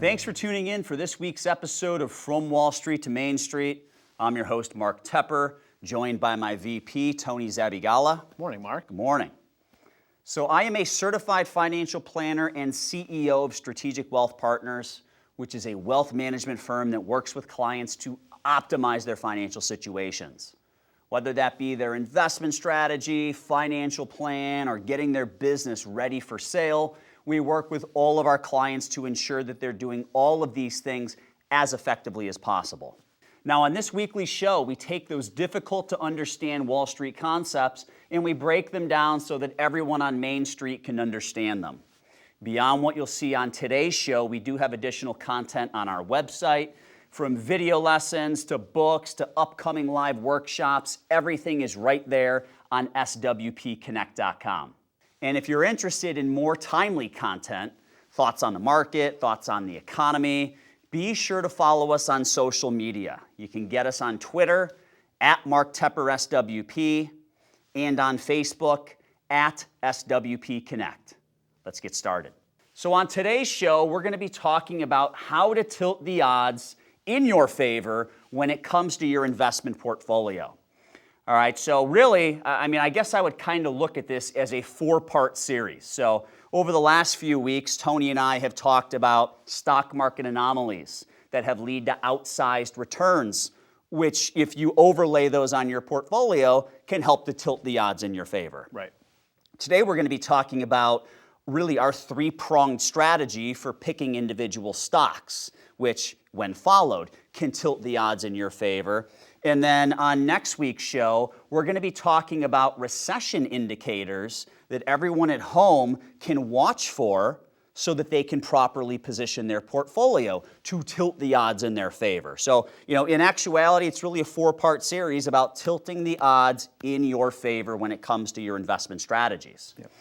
Thanks for tuning in for this week's episode of From Wall Street to Main Street. I'm your host, Mark Tepper, joined by my VP, Tony Zabiegala. Good morning, Mark. Good morning. So I am a certified financial planner and CEO of Strategic Wealth Partners, which is a wealth management firm that works with clients to optimize their financial situations. Whether that be their investment strategy, financial plan, or getting their business ready for sale, we work with all of our clients to ensure that they're doing all of these things as effectively as possible. Now, on this weekly show, we take those difficult to understand Wall Street concepts and we break them down so that everyone on Main Street can understand them. Beyond what you'll see on today's show, we do have additional content on our website. From video lessons to books to upcoming live workshops, everything is right there on swpconnect.com. And if you're interested in more timely content, thoughts on the market, thoughts on the economy, be sure to follow us on social media. You can get us on Twitter at Mark Tepper SWP and on Facebook at SWP Connect. Let's get started. So on today's show, we're going to be talking about how to tilt the odds in your favor when it comes to your investment portfolio. All right, so really, I guess I would kind of look at this as a four-part series. So over the last few weeks, Tony and I have talked about stock market anomalies that have led to outsized returns, which if you overlay those on your portfolio, can help to tilt the odds in your favor. Right. Today we're going to be talking about really our three-pronged strategy for picking individual stocks, which, when followed, can tilt the odds in your favor. And then on next week's show, we're going to be talking about recession indicators that everyone at home can watch for so that they can properly position their portfolio to tilt the odds in their favor. So, in actuality, it's really a four-part series about tilting the odds in your favor when it comes to your investment strategies. Yep.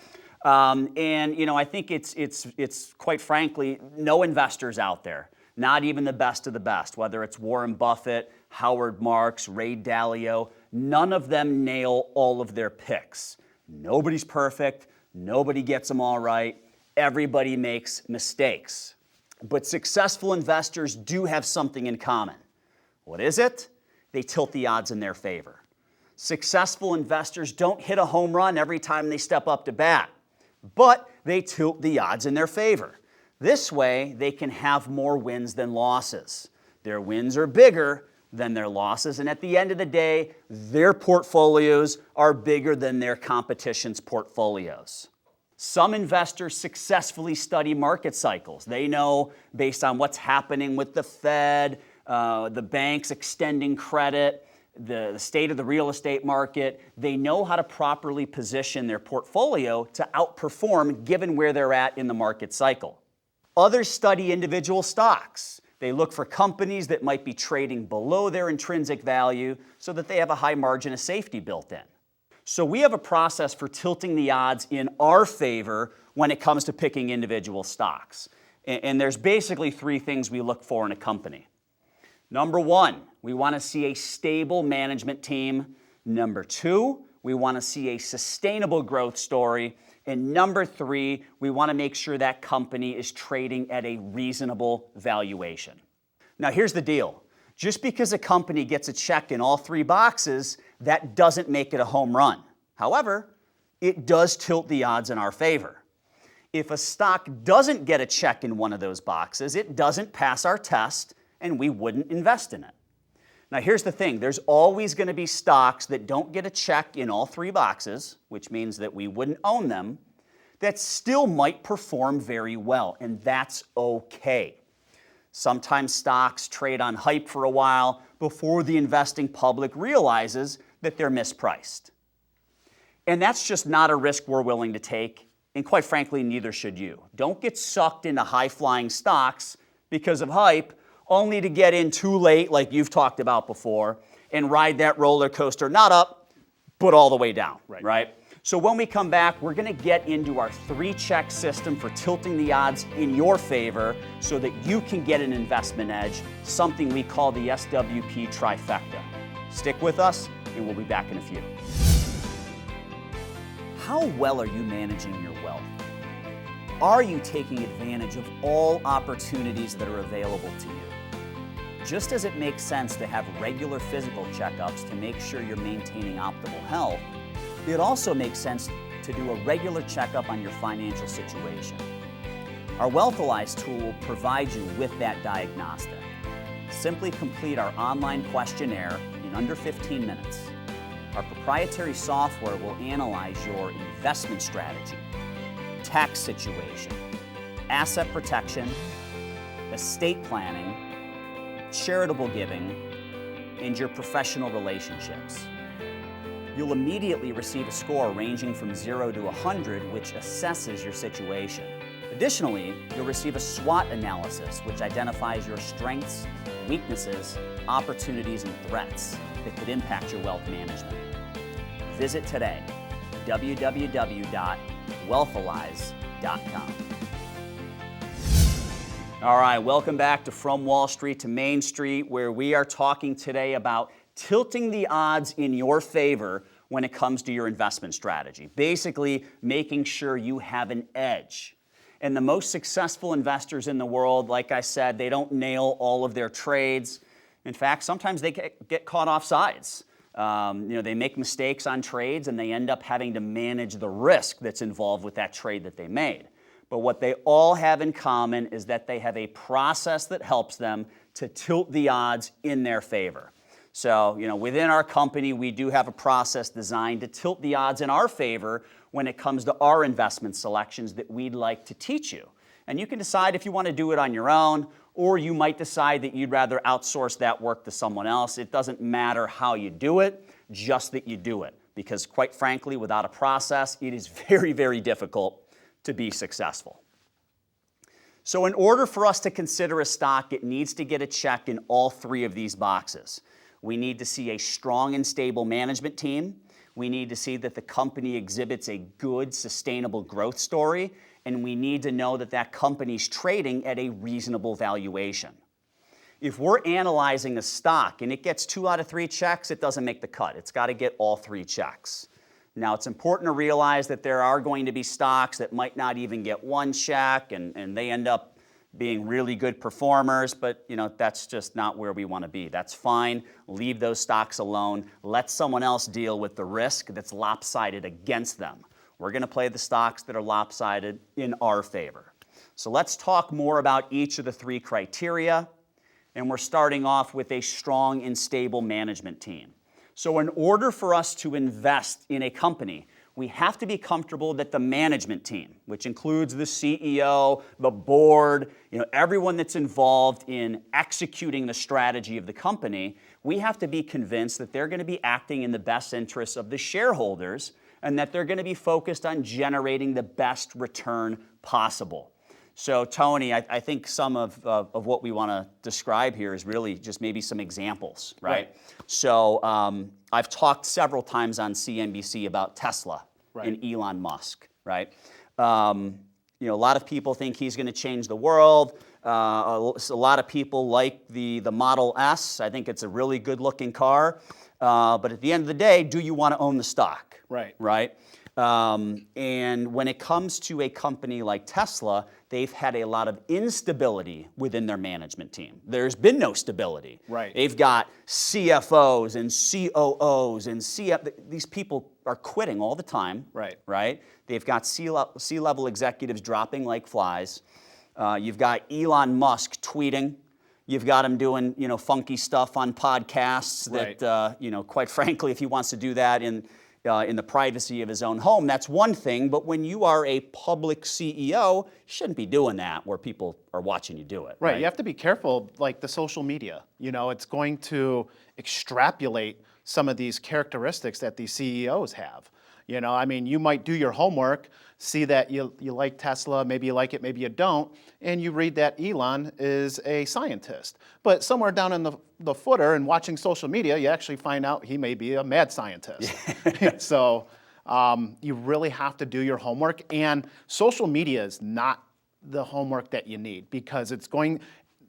I think it's quite frankly, no investors out there, not even the best of the best, whether it's Warren Buffett, Howard Marks, Ray Dalio, none of them nail all of their picks. Nobody's perfect. Nobody gets them all right. Everybody makes mistakes. But successful investors do have something in common. What is it? They tilt the odds in their favor. Successful investors don't hit a home run every time they step up to bat, but they tilt the odds in their favor. This way, they can have more wins than losses. Their wins are bigger than their losses, and at the end of the day, their portfolios are bigger than their competition's portfolios. Some investors successfully study market cycles. They know, based on what's happening with the Fed, the banks extending credit, the state of the real estate market, they know how to properly position their portfolio to outperform given where they're at in the market cycle. Others study individual stocks. They look for companies that might be trading below their intrinsic value so that they have a high margin of safety built in. So we have a process for tilting the odds in our favor when it comes to picking individual stocks. And there's basically three things we look for in a company. Number one, we want to see a stable management team. Number two, we want to see a sustainable growth story. And number three, we want to make sure that company is trading at a reasonable valuation. Now, here's the deal. Just because a company gets a check in all three boxes, that doesn't make it a home run. However, it does tilt the odds in our favor. If a stock doesn't get a check in one of those boxes, it doesn't pass our test, and we wouldn't invest in it. Now, here's the thing. There's always going to be stocks that don't get a check in all three boxes, which means that we wouldn't own them, that still might perform very well, and that's okay. Sometimes stocks trade on hype for a while before the investing public realizes that they're mispriced. And that's just not a risk we're willing to take, and quite frankly, neither should you. Don't get sucked into high-flying stocks because of hype, only to get in too late, like you've talked about before, and ride that roller coaster, not up, but all the way down, right? So when we come back, we're going to get into our three-check system for tilting the odds in your favor so that you can get an investment edge, something we call the SWP trifecta. Stick with us, and we'll be back in a few. How well are you managing your wealth? Are you taking advantage of all opportunities that are available to you? Just as it makes sense to have regular physical checkups to make sure you're maintaining optimal health, it also makes sense to do a regular checkup on your financial situation. Our Wealthalize tool provides you with that diagnostic. Simply complete our online questionnaire in under 15 minutes. Our proprietary software will analyze your investment strategy, tax situation, asset protection, estate planning, charitable giving, and your professional relationships. You'll immediately receive a score ranging from 0 to 100, which assesses your situation. Additionally, you'll receive a SWOT analysis, which identifies your strengths, weaknesses, opportunities, and threats that could impact your wealth management. Visit today, www.wealthalize.com. All right, welcome back to From Wall Street to Main Street, where we are talking today about tilting the odds in your favor when it comes to your investment strategy. Basically, making sure you have an edge. And the most successful investors in the world, like I said, they don't nail all of their trades. In fact, sometimes they get caught off sides. They make mistakes on trades and they end up having to manage the risk that's involved with that trade that they made. But what they all have in common is that they have a process that helps them to tilt the odds in their favor. So, within our company, we do have a process designed to tilt the odds in our favor when it comes to our investment selections that we'd like to teach you. And you can decide if you want to do it on your own, or you might decide that you'd rather outsource that work to someone else. It doesn't matter how you do it, just that you do it. Because quite frankly, without a process, it is very, very difficult to be successful. So in order for us to consider a stock, it needs to get a check in all three of these boxes. We need to see a strong and stable management team. We need to see that the company exhibits a good, sustainable growth story. And we need to know that that company's trading at a reasonable valuation. If we're analyzing a stock and it gets 2 out of 3 checks, it doesn't make the cut. It's got to get all 3 checks. Now, it's important to realize that there are going to be stocks that might not even get 1 check, and they end up being really good performers, but that's just not where we want to be. That's fine. Leave those stocks alone. Let someone else deal with the risk that's lopsided against them. We're going to play the stocks that are lopsided in our favor. So let's talk more about each of the 3 criteria, and we're starting off with a strong and stable management team. So in order for us to invest in a company, we have to be comfortable that the management team, which includes the CEO, the board, everyone that's involved in executing the strategy of the company, we have to be convinced that they're going to be acting in the best interests of the shareholders and that they're going to be focused on generating the best return possible. So Tony, I think some of what we want to describe here is really just maybe some examples, right? So I've talked several times on CNBC about Tesla and Elon Musk, right? A lot of people think he's going to change the world. A lot of people like the Model S. I think it's a really good looking car. But at the end of the day, do you want to own the stock? Right? And when it comes to a company like Tesla, they've had a lot of instability within their management team. There's been no stability. They've got CFOs and COOs and these people are quitting all the time. Right? They've got C-level executives dropping like flies. You've got Elon Musk tweeting. You've got him doing, funky stuff on podcasts that, quite frankly, if he wants to do that in the privacy of his own home, that's one thing. But when you are a public CEO, you shouldn't be doing that where people are watching you do it. Right. You have to be careful, like the social media. It's going to extrapolate some of these characteristics that these CEOs have. You might do your homework, see that you like Tesla, maybe you like it, maybe you don't, and you read that Elon is a scientist. But somewhere down in the footer and watching social media, you actually find out he may be a mad scientist. So you really have to do your homework, and social media is not the homework that you need because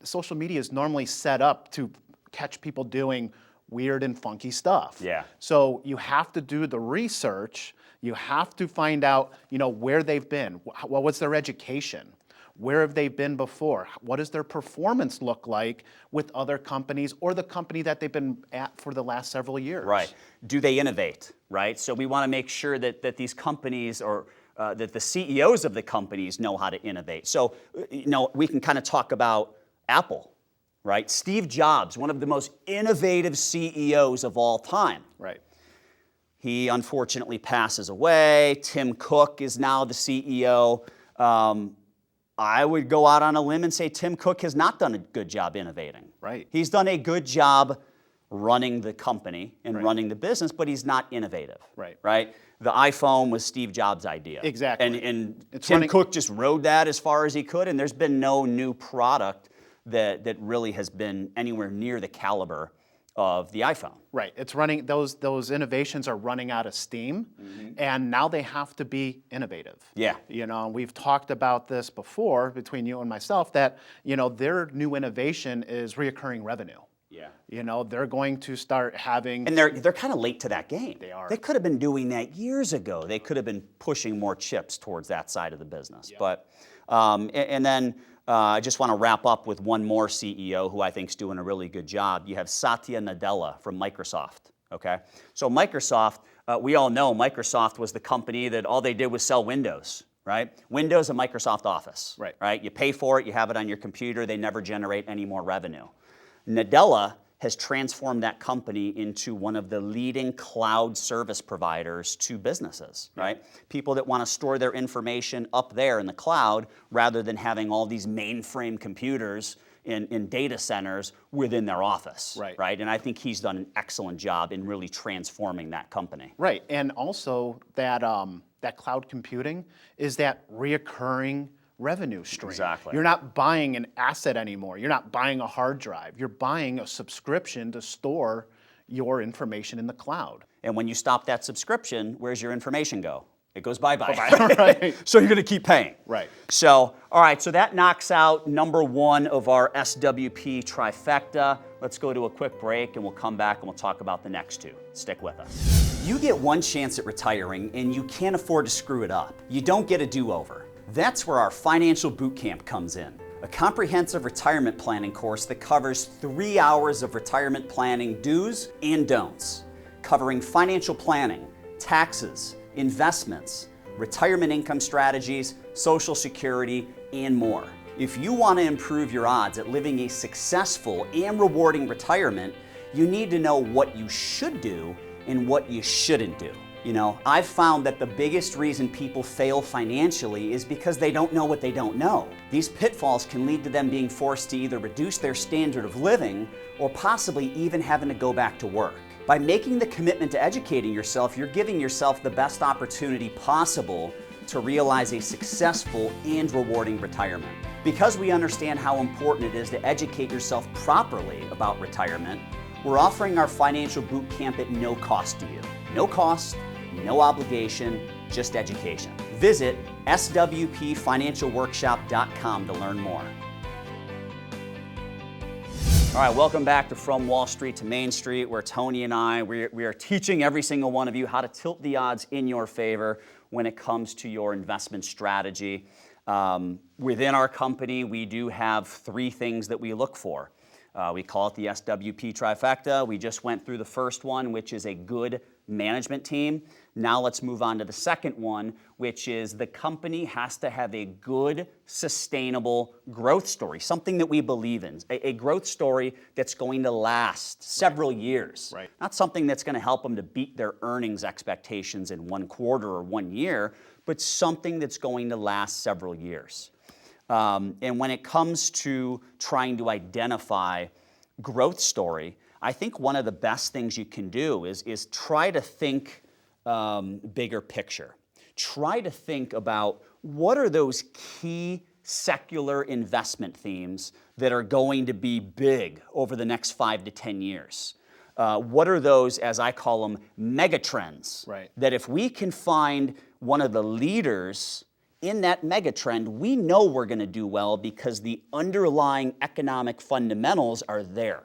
social media is normally set up to catch people doing weird and funky stuff. So you have to do the research. You have to find out, where they've been. What was their education? Where have they been before? What does their performance look like with other companies or the company that they've been at for the last several years? Right. Do they innovate, right? So we want to make sure that these companies or that the CEOs of the companies know how to innovate. So, we can kind of talk about Apple, right? Steve Jobs, one of the most innovative CEOs of all time. Right. He unfortunately passes away. Tim Cook is now the CEO. I would go out on a limb and say Tim Cook has not done a good job innovating. Right. He's done a good job running the company and Right. running the business, but he's not innovative. Right. Right? The iPhone was Steve Jobs' idea. Exactly. And It's Tim running- Cook just rode that as far as he could, and there's been no new product that really has been anywhere near the caliber of the iPhone. Right. It's running, those innovations are running out of steam, and now they have to be innovative. Yeah. We've talked about this before between you and myself that, their new innovation is reoccurring revenue. Yeah. They're going to start having. And they're kind of late to that game. They are. They could have been doing that years ago. They could have been pushing more chips towards that side of the business. Yeah. But and then I just want to wrap up with one more CEO who I think is doing a really good job. You have Satya Nadella from Microsoft. Okay, so Microsoft, we all know Microsoft was the company that all they did was sell Windows. Right? Windows and Microsoft Office. Right. Right? You pay for it, you have it on your computer, they never generate any more revenue. Nadella has transformed that company into one of the leading cloud service providers to businesses, right? People that want to store their information up there in the cloud rather than having all these mainframe computers in data centers within their office, right? And I think he's done an excellent job in really transforming that company. Right, and also that cloud computing is that reoccurring revenue stream. Exactly. You're not buying an asset anymore. You're not buying a hard drive. You're buying a subscription to store your information in the cloud. And when you stop that subscription, where's your information go? It goes bye-bye. Right. So you're going to keep paying. Right. So, all right, so that knocks out number one of our SWP trifecta. Let's go to a quick break and we'll come back and we'll talk about the next two. Stick with us. You get one chance at retiring and you can't afford to screw it up. You don't get a do-over. That's where our Financial Bootcamp comes in, a comprehensive retirement planning course that covers 3 hours of retirement planning do's and don'ts, covering financial planning, taxes, investments, retirement income strategies, Social Security, and more. If you want to improve your odds at living a successful and rewarding retirement, you need to know what you should do and what you shouldn't do. I've found that the biggest reason people fail financially is because they don't know what they don't know. These pitfalls can lead to them being forced to either reduce their standard of living or possibly even having to go back to work. By making the commitment to educating yourself, you're giving yourself the best opportunity possible to realize a successful and rewarding retirement. Because we understand how important it is to educate yourself properly about retirement, we're offering our Financial Bootcamp at no cost to you. No cost, no obligation, just education. Visit swpfinancialworkshop.com to learn more. All right, welcome back to From Wall Street to Main Street, where Tony and I, we are teaching every single one of you how to tilt the odds in your favor when it comes to your investment strategy. Within our company, we do have 3 things that we look for. We call it the SWP trifecta. We just went through the first one, which is a good management team. Now let's move on to the second one, which is the company has to have a good, sustainable growth story, something that we believe in, a growth story that's going to last several years. Right. Not something that's going to help them to beat their earnings expectations in 1 quarter or 1 year, but something that's going to last several years. And when it comes to trying to identify growth story, I think one of the best things you can do is try to think bigger picture. Try to think about what are those key secular investment themes that are going to be big over the next 5 to 10 years. What are those, as I call them, megatrends? Right. That if we can find one of the leaders in that megatrend, we know we're going to do well because the underlying economic fundamentals are there.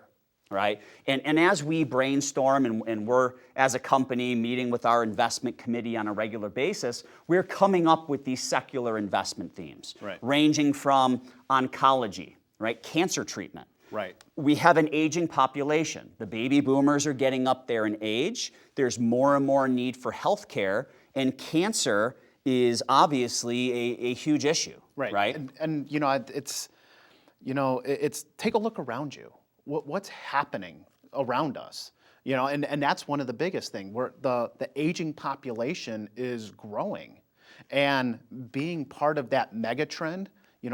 right? And as we brainstorm and we're, as a company, meeting with our investment committee on a regular basis, we're coming up with these secular investment themes, Right. ranging from oncology, right, cancer treatment. Right. We have an aging population. The baby boomers are getting up there in age. There's more and more need for health care, and cancer is obviously a huge issue, right? And it's take a look around you. What's happening around us? And that's one of the biggest things. Where the aging population is growing, and being part of that mega trend,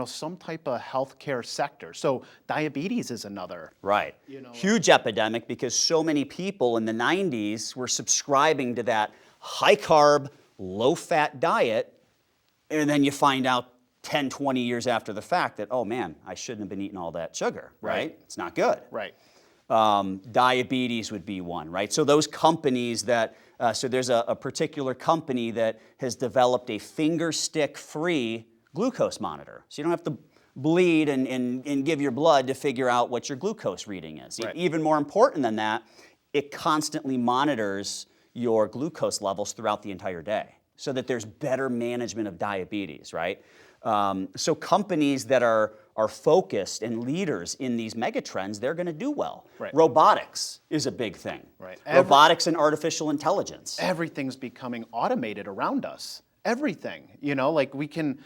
some type of healthcare sector. So diabetes is another. Right. Huge epidemic, because so many people in the 90s were subscribing to that high carb, low fat diet, and then you find out 10, 20 years after the fact that, oh man, I shouldn't have been eating all that sugar, right? It's not good. Right. Diabetes would be one, right? So those companies that, so there's a particular company that has developed a finger stick free glucose monitor. So you don't have to bleed and give your blood to figure out what your glucose reading is. Right. Even more important than that, it constantly monitors your glucose levels throughout the entire day, so that there's better management of diabetes, right? So companies that are focused and leaders in these megatrends, they're going to do well. Right. Robotics is a big thing. Right. Robotics and artificial intelligence. Everything's becoming automated around us. Everything. Like we can.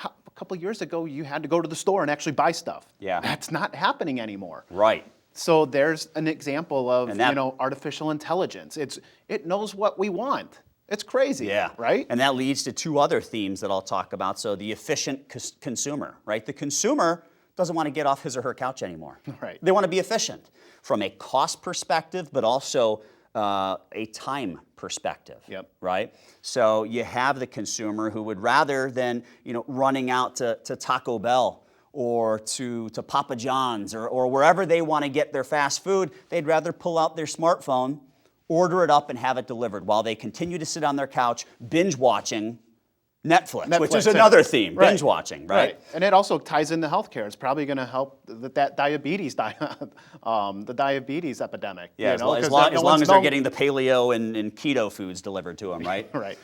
A couple of years ago, you had to go to the store and actually buy stuff. Yeah. That's not happening anymore. Right. So there's an example of And artificial intelligence. It knows what we want. It's crazy. Yeah. Right. And that leads to two other themes that I'll talk about. So the efficient consumer, right? The consumer doesn't want to get off his or her couch anymore. Right. They want to be efficient from a cost perspective, but also a time perspective. Yep. Right. So you have the consumer who would, rather than running out to Taco Bell or to Papa John's or wherever they want to get their fast food, they'd rather pull out their smartphone, order it up, and have it delivered while they continue to sit on their couch binge watching Netflix, which is another theme, binge watching, right? And it also ties into healthcare. It's probably going to help that diabetes, the diabetes epidemic. Yeah, as long as they're getting the paleo and keto foods delivered to them, right? Right.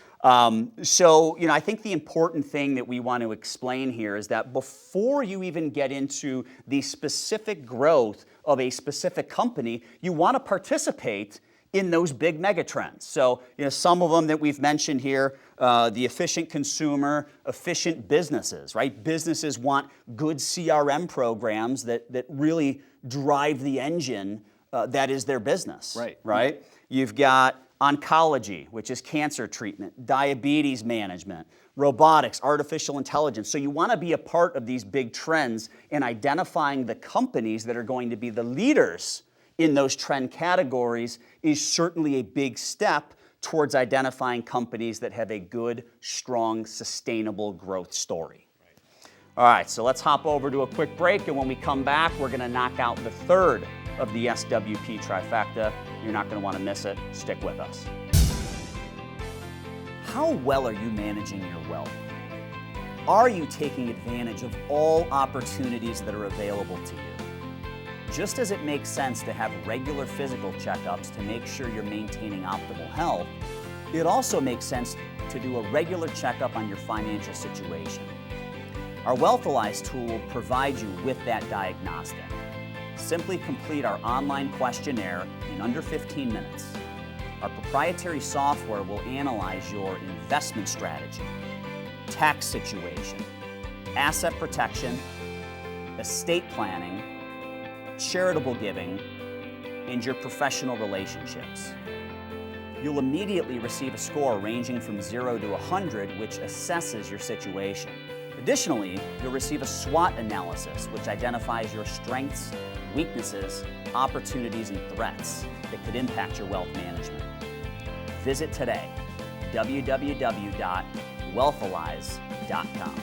So, I think the important thing that we want to explain here is that before you even get into the specific growth of a specific company, you want to participate in those big mega trends. So, some of them that we've mentioned here, the efficient consumer, efficient businesses, right? Businesses want good CRM programs that really drive the engine that is their business. Right? You've got oncology, which is cancer treatment, diabetes management, robotics, artificial intelligence. So you want to be a part of these big trends and identifying the companies that are going to be the leaders in those trend categories is certainly a big step towards identifying companies that have a good, strong, sustainable growth story. All right, so let's hop over to a quick break, and when we come back, we're going to knock out the third of the SWP trifecta. You're not going to want to miss it. Stick with us. How well are you managing your wealth? Are you taking advantage of all opportunities that are available to you? Just as it makes sense to have regular physical checkups to make sure you're maintaining optimal health, it also makes sense to do a regular checkup on your financial situation. Our Wealthalize tool will provide you with that diagnostic. Simply complete our online questionnaire in under 15 minutes. Our proprietary software will analyze your investment strategy, tax situation, asset protection, estate planning, charitable giving, and your professional relationships. You'll immediately receive a score ranging from 0 to 100, which assesses your situation. Additionally, you'll receive a SWOT analysis, which identifies your strengths, weaknesses, opportunities, and threats that could impact your wealth management. Visit today, www.wealthalize.com.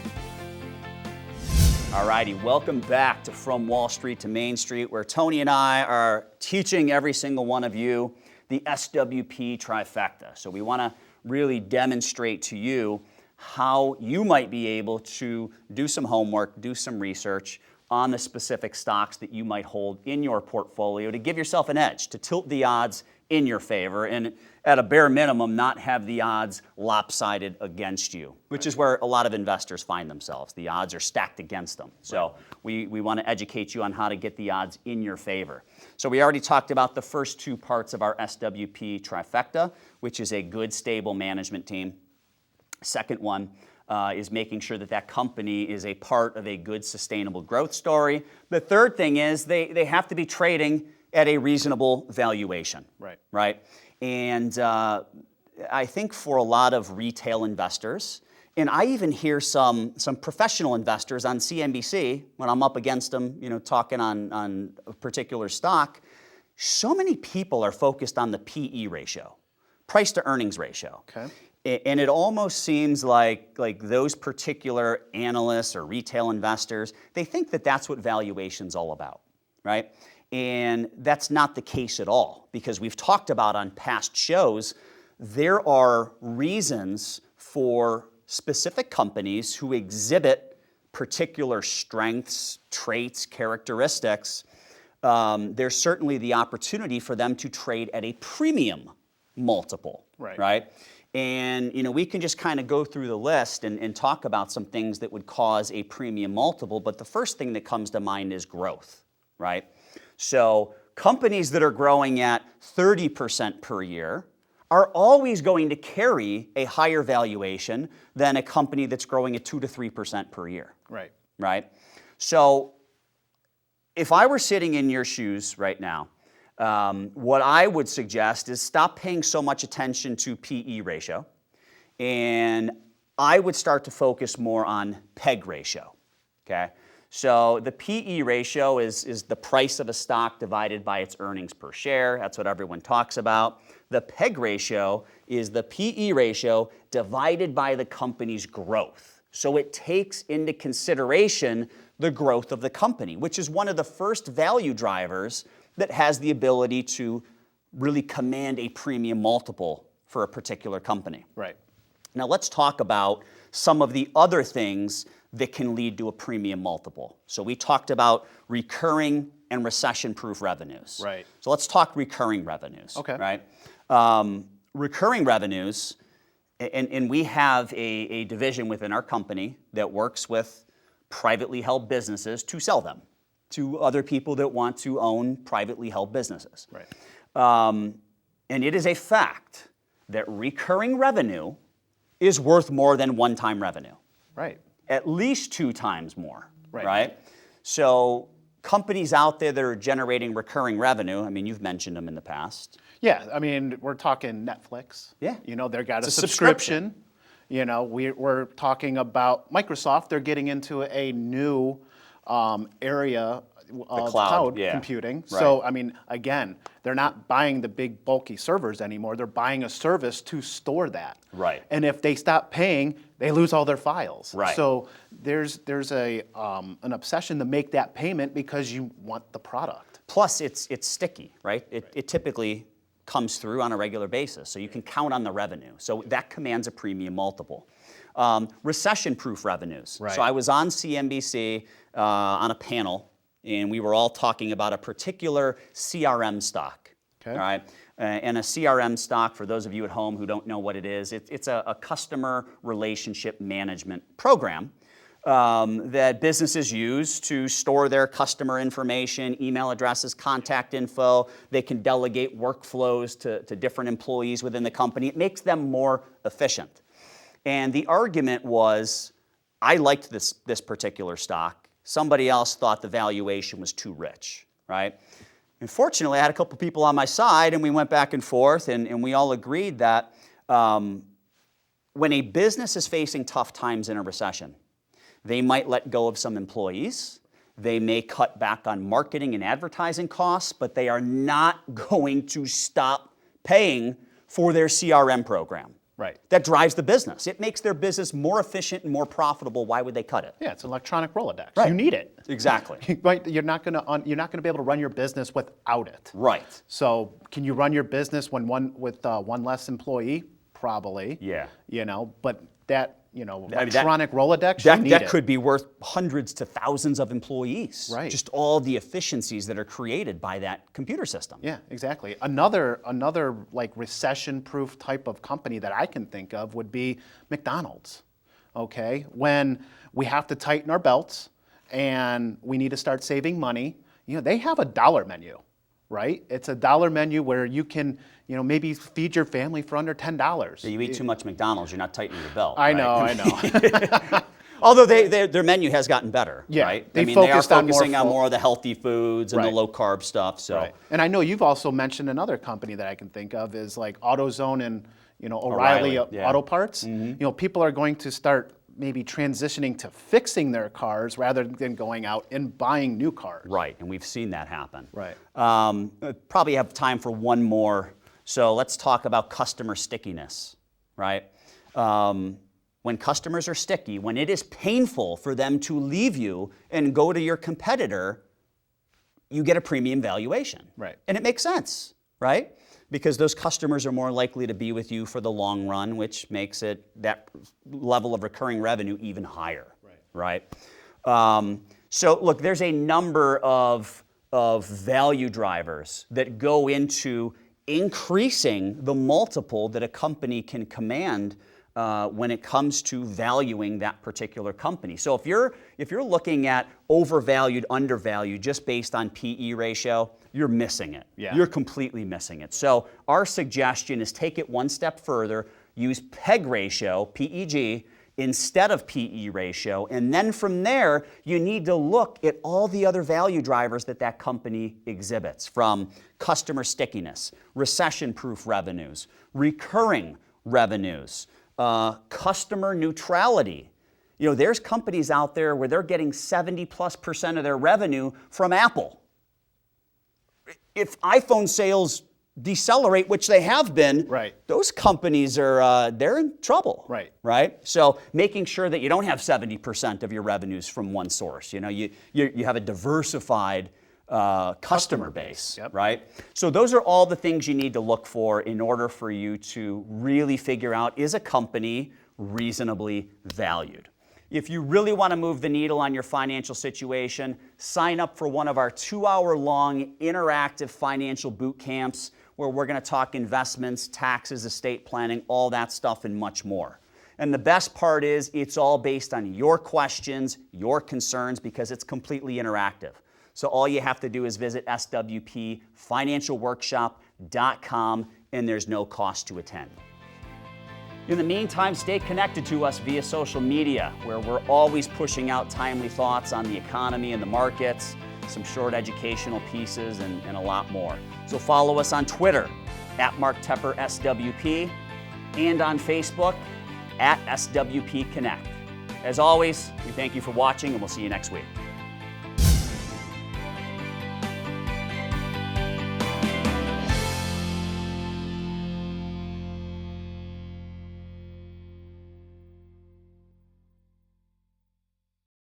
All righty, welcome back to From Wall Street to Main Street, where Tony and I are teaching every single one of you the SWP trifecta. So we want to really demonstrate to you how you might be able to do some homework, do some research, on the specific stocks that you might hold in your portfolio to give yourself an edge, to tilt the odds in your favor, and at a bare minimum, not have the odds lopsided against you, which is where a lot of investors find themselves. The odds are stacked against them. So we want to educate you on how to get the odds in your favor. So we already talked about the first two parts of our SWP trifecta, which is a good, stable management team. Second one is making sure that that company is a part of a good, sustainable growth story. The third thing is they have to be trading at a reasonable valuation. Right? And I think for a lot of retail investors, and I even hear some professional investors on CNBC when I'm up against them, talking on a particular stock, so many people are focused on the PE ratio, price to earnings ratio. Okay. And it almost seems like those particular analysts or retail investors, they think that that's what valuation's all about, right? And that's not the case at all, because we've talked about on past shows, there are reasons for specific companies who exhibit particular strengths, traits, characteristics. There's certainly the opportunity for them to trade at a premium multiple, right? And we can just kind of go through the list and talk about some things that would cause a premium multiple, but the first thing that comes to mind is growth, right? So companies that are growing at 30% per year are always going to carry a higher valuation than a company that's growing at 2 to 3% per year. Right? So if I were sitting in your shoes right now, what I would suggest is stop paying so much attention to PE ratio, and I would start to focus more on PEG ratio, okay? So the PE ratio is the price of a stock divided by its earnings per share. That's what everyone talks about. The PEG ratio is the PE ratio divided by the company's growth. So it takes into consideration the growth of the company, which is one of the first value drivers that has the ability to really command a premium multiple for a particular company. Now let's talk about some of the other things that can lead to a premium multiple. So we talked about recurring and recession-proof revenues. So let's talk recurring revenues. Right? Recurring revenues, and we have a division within our company that works with privately held businesses to sell them to other people that want to own privately held businesses. And it is a fact that recurring revenue is worth more than one-time revenue. At least 2 times more. Right? So companies out there that are generating recurring revenue, I mean, you've mentioned them in the past. Yeah, I mean, we're talking Netflix. Yeah. They've got a subscription. We're talking about Microsoft. They're getting into a new area of cloud computing. So, I mean, again, they're not buying the big bulky servers anymore. They're buying a service to store that. And if they stop paying, they lose all their files. So there's an obsession to make that payment because you want the product. Plus, it's sticky, right? It typically comes through on a regular basis, so you can count on the revenue. So that commands a premium multiple. Recession-proof revenues. So I was on CNBC on a panel, and we were all talking about a particular CRM stock. All right? And a CRM stock, for those of you at home who don't know what it is, it's a customer relationship management program that businesses use to store their customer information, email addresses, contact info. They can delegate workflows to different employees within the company. It makes them more efficient. And the argument was, I liked this particular stock. Somebody else thought the valuation was too rich, right? And fortunately, I had a couple people on my side, and we went back and forth, and we all agreed that when a business is facing tough times in a recession, they might let go of some employees. They may cut back on marketing and advertising costs, but they are not going to stop paying for their CRM program. That drives the business. It makes their business more efficient and more profitable. Why would they cut it? Yeah, it's an electronic Rolodex. You need it. Exactly. You're not going to be able to run your business without it. So can you run your business with one less employee? Probably. Yeah. But that electronic Rolodex, you need that it. could be worth hundreds to thousands of employees. Right. Just all the efficiencies that are created by that computer system. Yeah, exactly. Another like recession-proof type of company that I can think of would be McDonald's. Okay, when we have to tighten our belts and we need to start saving money, they have a dollar menu, right? It's a dollar menu where you can, maybe feed your family for under $10. You eat too much McDonald's, you're not tightening your belt. I right? know. Although their menu has gotten better, Yeah, right? they they are focused on focusing on more more of the healthy foods and Right. the low carb stuff. So, Right. And I know you've also mentioned another company that I can think of is like AutoZone and O'Reilly yeah. Auto Parts. People are going to start maybe transitioning to fixing their cars rather than going out and buying new cars. right, and we've seen that happen. Right. Probably have time for one more. So let's talk about customer stickiness, right? When customers are sticky, when it is painful for them to leave you and go to your competitor, you get a premium valuation. Right. And it makes sense, right? Because those customers are more likely to be with you for the long run, which makes that level of recurring revenue even higher, right? So look, there's a number of value drivers that go into increasing the multiple that a company can command when it comes to valuing that particular company. So if you're looking at overvalued, undervalued just based on PE ratio, you're missing it. Yeah. You're completely missing it. So our suggestion is take it one step further, use PEG ratio, PEG, instead of PE ratio, and then from there, you need to look at all the other value drivers that company exhibits, from customer stickiness, recession-proof revenues, recurring revenues, customer neutrality. There's companies out there where they're getting 70+% of their revenue from Apple. If iPhone sales decelerate, which they have been, Right. those companies are they're in trouble. Right. Right. So making sure that you don't have 70% of your revenues from one source. You have a diversified customer base. Yep. Right. So those are all the things you need to look for in order for you to really figure out, is a company reasonably valued? If you really want to move the needle on your financial situation, sign up for one of our 2-hour-long interactive financial boot camps where we're going to talk investments, taxes, estate planning, all that stuff and much more. And the best part is it's all based on your questions, your concerns, because it's completely interactive. So all you have to do is visit swpfinancialworkshop.com, and there's no cost to attend. In the meantime, stay connected to us via social media, where we're always pushing out timely thoughts on the economy and the markets, some short educational pieces, and a lot more. So follow us on Twitter @MarkTepperSWP and on Facebook @SWP Connect. As always, we thank you for watching, and we'll see you next week.